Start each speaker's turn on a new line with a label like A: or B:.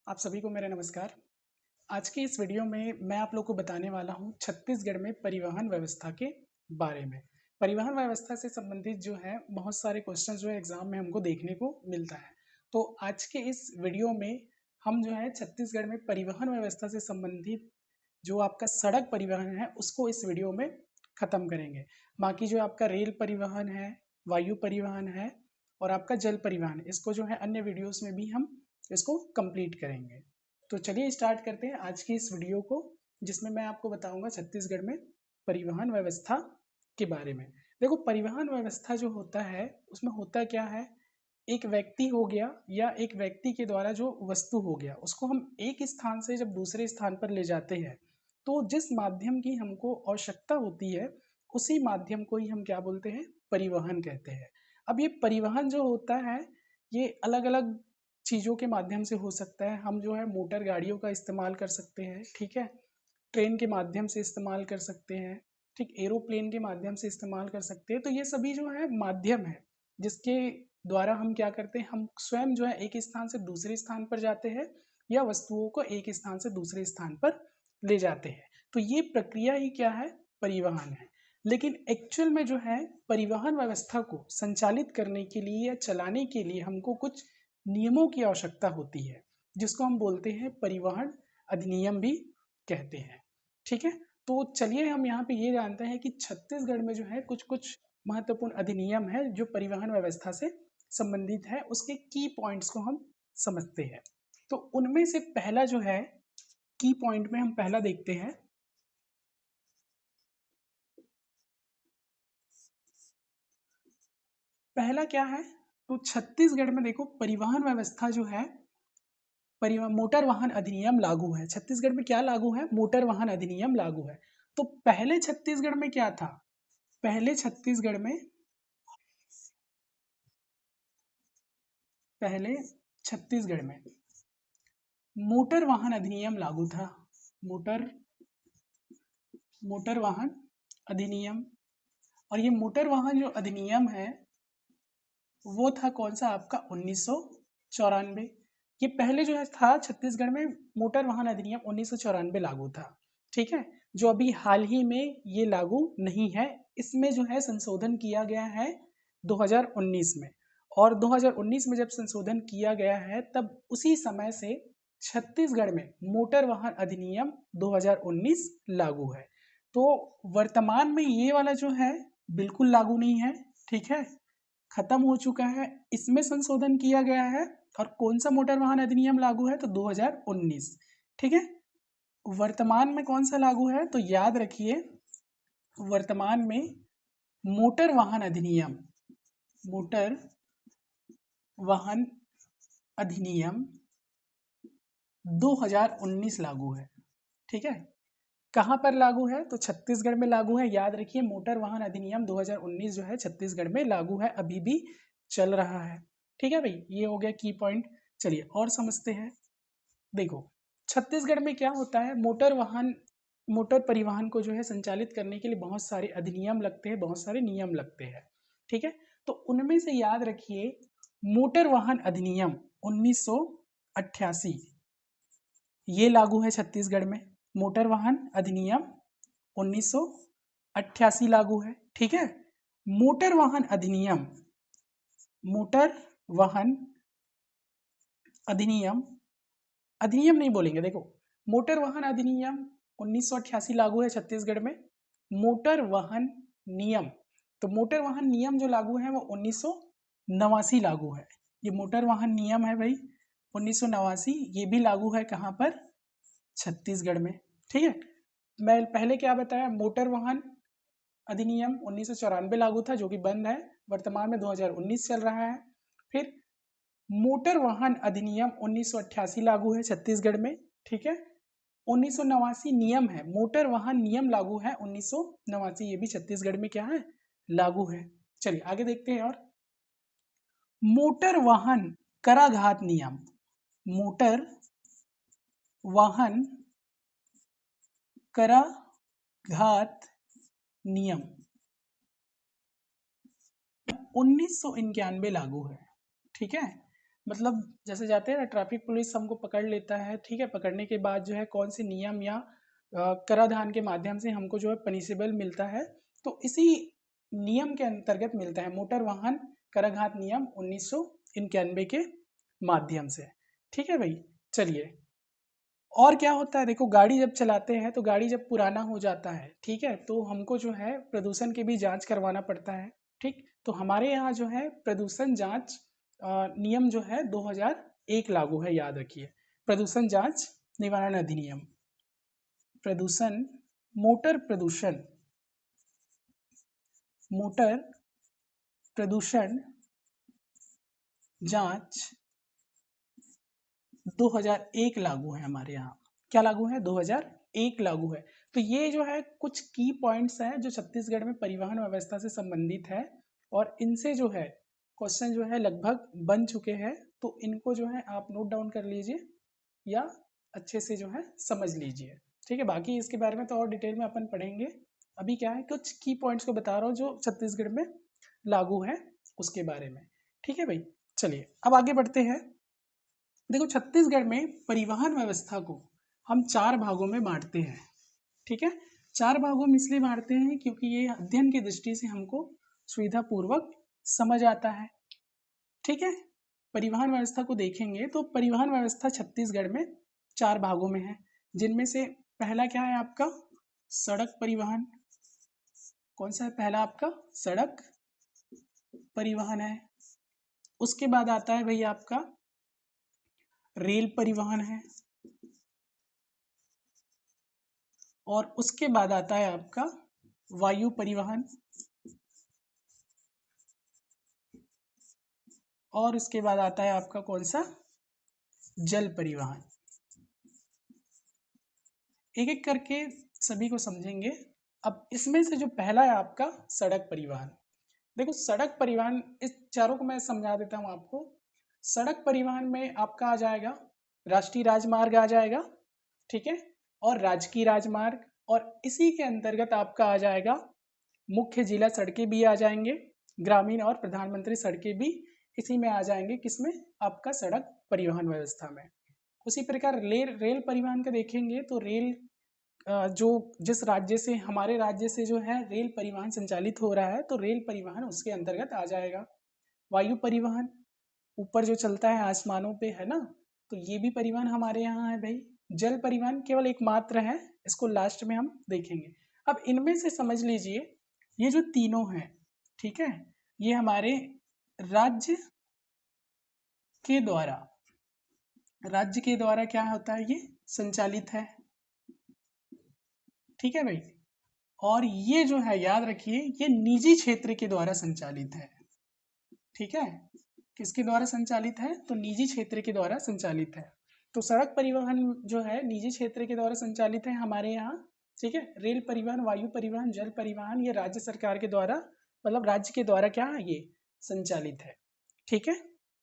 A: आप सभी को मेरा नमस्कार। आज की इस वीडियो में मैं आप लोग को बताने वाला हूँ छत्तीसगढ़ में परिवहन व्यवस्था के बारे में। परिवहन व्यवस्था से संबंधित जो है बहुत सारे क्वेश्चन जो है एग्जाम में हमको देखने को मिलता है। तो आज के इस वीडियो में हम जो है छत्तीसगढ़ में परिवहन व्यवस्था से संबंधित जो आपका सड़क परिवहन है उसको इस वीडियो में ख़त्म करेंगे। बाकी जो आपका रेल परिवहन है, वायु परिवहन है और आपका जल परिवहन, इसको जो है अन्य वीडियोस में भी हम इसको कंप्लीट करेंगे। तो चलिए स्टार्ट करते हैं आज की इस वीडियो को, जिसमें मैं आपको बताऊंगा छत्तीसगढ़ में परिवहन व्यवस्था के बारे में। देखो, परिवहन व्यवस्था जो होता है उसमें होता क्या है, एक व्यक्ति हो गया या एक व्यक्ति के द्वारा जो वस्तु हो गया, उसको हम एक स्थान से जब दूसरे स्थान पर ले जाते हैं तो जिस माध्यम की हमको आवश्यकता होती है उसी माध्यम को ही हम क्या बोलते हैं, परिवहन कहते हैं। अब ये परिवहन जो होता है ये अलग अलग चीज़ों के माध्यम से हो सकता है। हम जो है मोटर गाड़ियों का इस्तेमाल कर सकते हैं, ठीक है, ट्रेन के माध्यम से इस्तेमाल कर सकते हैं, ठीक, एरोप्लेन के माध्यम से इस्तेमाल कर सकते हैं। तो ये सभी जो है माध्यम है जिसके द्वारा हम क्या करते हैं, हम स्वयं जो है एक स्थान से दूसरे स्थान पर जाते हैं या वस्तुओं को एक स्थान से दूसरे स्थान पर ले जाते हैं। तो ये प्रक्रिया ही क्या है, परिवहन है। लेकिन एक्चुअल में जो है परिवहन व्यवस्था को संचालित करने के लिए या चलाने के लिए हमको कुछ नियमों की आवश्यकता होती है, जिसको हम बोलते हैं परिवहन अधिनियम भी कहते हैं। ठीक है, तो चलिए हम यहाँ पे ये जानते हैं कि छत्तीसगढ़ में जो है कुछ कुछ महत्वपूर्ण अधिनियम है जो परिवहन व्यवस्था से संबंधित है, उसके की पॉइंट्स को हम समझते हैं। तो उनमें से पहला जो है की पॉइंट में हम पहला देखते हैं, पहला क्या है। तो छत्तीसगढ़ में देखो परिवहन व्यवस्था जो है, परिवहन मोटर वाहन अधिनियम लागू है। छत्तीसगढ़ में क्या लागू है, मोटर वाहन अधिनियम लागू है। तो पहले छत्तीसगढ़ में क्या था, पहले छत्तीसगढ़ में पहले छत्तीसगढ़ में मोटर वाहन अधिनियम लागू था। मोटर मोटर वाहन अधिनियम। और ये मोटर वाहन जो अधिनियम है वो था कौन सा, आपका 1994। ये पहले जो है था छत्तीसगढ़ में मोटर वाहन अधिनियम 1994 लागू था। ठीक है, जो अभी हाल ही में ये लागू नहीं है, इसमें जो है संशोधन किया गया है 2019 में। और 2019 में जब संशोधन किया गया है तब उसी समय से छत्तीसगढ़ में मोटर वाहन अधिनियम 2019 लागू है। तो वर्तमान में ये वाला जो है बिल्कुल लागू नहीं है, ठीक है, खत्म हो चुका है। इसमें संशोधन किया गया है। और कौन सा मोटर वाहन अधिनियम लागू है, तो 2019। ठीक है, वर्तमान में कौन सा लागू है, तो याद रखिए वर्तमान में मोटर वाहन अधिनियम, मोटर वाहन अधिनियम 2019 लागू है। ठीक है, कहाँ पर लागू है, तो छत्तीसगढ़ में लागू है। याद रखिए मोटर वाहन अधिनियम 2019 जो है छत्तीसगढ़ में लागू है, अभी भी चल रहा है। ठीक है भाई, ये हो गया की पॉइंट। चलिए और समझते हैं। देखो छत्तीसगढ़ में क्या होता है, मोटर परिवहन को जो है संचालित करने के लिए बहुत सारे अधिनियम लगते हैं, बहुत सारे नियम लगते हैं। ठीक है, तो उनमें से याद रखिए मोटर वाहन अधिनियम 1988 ये लागू है छत्तीसगढ़ में। मोटर वाहन अधिनियम 1988 लागू है। ठीक है, मोटर वाहन अधिनियम, मोटर वाहन अधिनियम, अधिनियम नहीं बोलेंगे, देखो मोटर वाहन अधिनियम 1988 लागू है छत्तीसगढ़ में। मोटर वाहन नियम, तो मोटर वाहन नियम जो लागू है वो 1989 लागू है। ये मोटर वाहन नियम है भाई 1989, ये भी लागू है कहाँ पर, छत्तीसगढ़ में। ठीक है, मैं पहले क्या बताया, मोटर वाहन अधिनियम 1994 लागू था जो कि बंद है, वर्तमान में 2019 चल रहा है। फिर मोटर वाहन अधिनियम 1988 लागू है छत्तीसगढ़ में। ठीक है, 1989 नियम है, मोटर वाहन नियम लागू है 1989, ये भी छत्तीसगढ़ में क्या है, लागू है। चलिए आगे देखते हैं। और मोटर वाहन कराघात नियम, मोटर वाहन कराघात नियम 1991 लागू है। ठीक है, मतलब जैसे जाते हैं ना, ट्रैफिक पुलिस हमको पकड़ लेता है, ठीक है, पकड़ने के बाद जो है कौन से नियम या कराधान के माध्यम से हमको जो है पनिशेबल मिलता है, तो इसी नियम के अंतर्गत मिलता है, मोटर वाहन कराघात नियम 1991 के माध्यम से। ठीक है भाई, चलिए। और क्या होता है, देखो गाड़ी जब चलाते हैं तो गाड़ी जब पुराना हो जाता है, ठीक है, तो हमको जो है प्रदूषण की भी जांच करवाना पड़ता है। ठीक, तो हमारे यहाँ जो है प्रदूषण जांच नियम जो है 2001 लागू है, याद रखिए, प्रदूषण जांच निवारण अधिनियम। प्रदूषण, मोटर प्रदूषण, मोटर प्रदूषण जांच 2001 लागू है हमारे यहाँ। क्या लागू है? 2001 लागू है। तो ये जो है कुछ की पॉइंट्स हैं जो छत्तीसगढ़ में परिवहन व्यवस्था से संबंधित है, और इनसे जो है क्वेश्चन जो है लगभग बन चुके हैं, तो इनको जो है आप नोट डाउन कर लीजिए या अच्छे से जो है समझ लीजिए। ठीक है, बाकी इसके बारे में तो और डिटेल में अपन पढ़ेंगे। अभी क्या है, कुछ की पॉइंट्स को बता रहा हूँ जो छत्तीसगढ़ में लागू है उसके बारे में। ठीक है भाई, चलिए अब आगे बढ़ते हैं। देखो छत्तीसगढ़ में परिवहन व्यवस्था को हम 4 भागों में बांटते हैं। ठीक है, 4 भागों में इसलिए बांटते हैं क्योंकि ये अध्ययन की दृष्टि से हमको सुविधापूर्वक समझ आता है। ठीक है, परिवहन व्यवस्था को देखेंगे तो परिवहन व्यवस्था छत्तीसगढ़ में 4 भागों में है, जिनमें से पहला क्या है आपका? सड़क परिवहन। कौन सा है पहला? आपका सड़क परिवहन है। उसके बाद आता है भैया आपका रेल परिवहन है, और उसके बाद आता है आपका वायु परिवहन, और उसके बाद आता है आपका कौन सा? जल परिवहन। एक एक करके सभी को समझेंगे। अब इसमें से जो पहला है आपका सड़क परिवहन। देखो सड़क परिवहन, इस चारों को मैं समझा देता हूँ आपको। सड़क परिवहन में आपका आ जाएगा राष्ट्रीय राजमार्ग आ जाएगा, ठीक है, और राजकीय राजमार्ग, और इसी के अंतर्गत आपका आ जाएगा मुख्य जिला सड़कें भी आ जाएंगे, ग्रामीण और प्रधानमंत्री सड़कें भी इसी में आ जाएंगे। किसमें? आपका सड़क परिवहन व्यवस्था में। उसी प्रकार रेल परिवहन का देखेंगे तो रेल जो जिस राज्य से, हमारे राज्य से जो है रेल परिवहन संचालित हो रहा है, तो रेल परिवहन उसके अंतर्गत आ जाएगा। वायु परिवहन, ऊपर जो चलता है आसमानों पे, है ना, तो ये भी परिवहन हमारे यहाँ है भाई। जल परिवहन केवल एक मात्र है, इसको लास्ट में हम देखेंगे। अब इनमें से समझ लीजिए ये जो तीनों हैं, ठीक है, ये हमारे राज्य के द्वारा, राज्य के द्वारा क्या होता है, ये संचालित है। ठीक है भाई, और ये जो है याद रखिए ये निजी क्षेत्र के द्वारा संचालित है। ठीक है, किसके द्वारा संचालित है? तो निजी क्षेत्र के द्वारा संचालित है। तो सड़क परिवहन जो है निजी क्षेत्र के द्वारा संचालित है हमारे यहाँ। ठीक है, रेल परिवहन, वायु परिवहन, जल परिवहन ये राज्य सरकार के द्वारा, मतलब राज्य के द्वारा क्या है, ये संचालित है। ठीक है,